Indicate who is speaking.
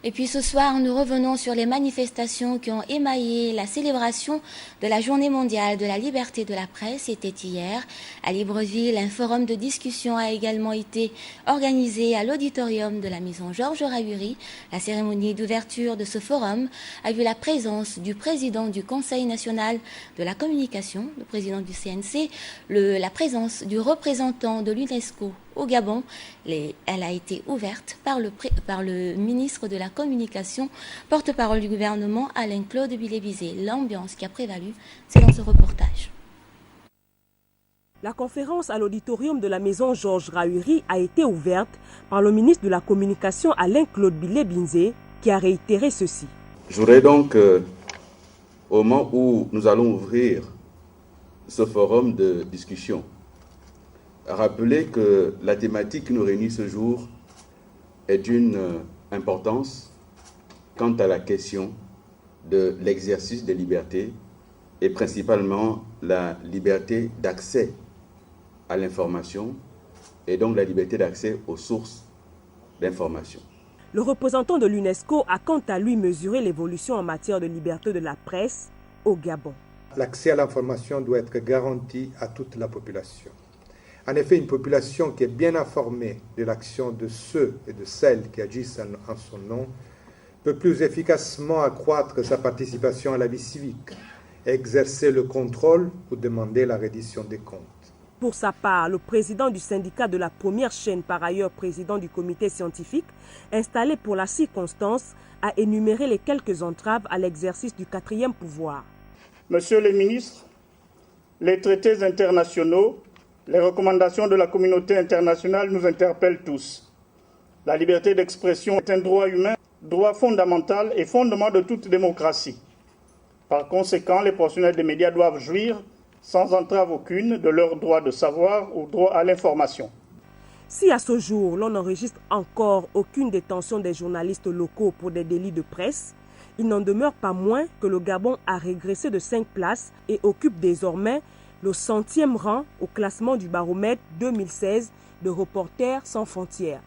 Speaker 1: Et puis ce soir, nous revenons sur les manifestations qui ont émaillé la célébration de la Journée mondiale de la liberté de la presse. C'était hier à Libreville. Un forum de discussion a également été organisé à l'auditorium de la maison Georges Rahuri. La cérémonie d'ouverture de ce forum a vu la présence du président du Conseil national de la communication, le président du CNC, la présence du représentant de l'UNESCO au Gabon. Elle a été ouverte par le ministre de la Communication, porte-parole du gouvernement, Alain-Claude Bilébizé. L'ambiance qui a prévalu, c'est dans ce reportage.
Speaker 2: La conférence à l'auditorium de la maison Georges Rahuri a été ouverte par le ministre de la Communication, Alain-Claude Bilébizé, qui a réitéré ceci.
Speaker 3: Je voudrais donc, au moment où nous allons ouvrir ce forum de discussion, rappeler que la thématique qui nous réunit ce jour est d'une importance quant à la question de l'exercice des libertés et principalement la liberté d'accès à l'information et donc la liberté d'accès aux sources d'information.
Speaker 2: Le représentant de l'UNESCO a quant à lui mesuré l'évolution en matière de liberté de la presse au Gabon.
Speaker 4: L'accès à l'information doit être garanti à toute la population. En effet, une population qui est bien informée de l'action de ceux et de celles qui agissent en son nom peut plus efficacement accroître sa participation à la vie civique, exercer le contrôle ou demander la reddition des comptes.
Speaker 2: Pour sa part, le président du syndicat de la première chaîne, par ailleurs président du comité scientifique, installé pour la circonstance, a énuméré les quelques entraves à l'exercice du quatrième pouvoir.
Speaker 5: Monsieur le ministre, les traités internationaux, les recommandations de la communauté internationale nous interpellent tous. La liberté d'expression est un droit humain, droit fondamental et fondement de toute démocratie. Par conséquent, les professionnels des médias doivent jouir, sans entrave aucune, de leur droit de savoir ou droit à l'information.
Speaker 2: Si à ce jour, l'on n'enregistre encore aucune détention des journalistes locaux pour des délits de presse, il n'en demeure pas moins que le Gabon a régressé de 5 places et occupe désormais le 100e rang au classement du baromètre 2016 de Reporters sans frontières.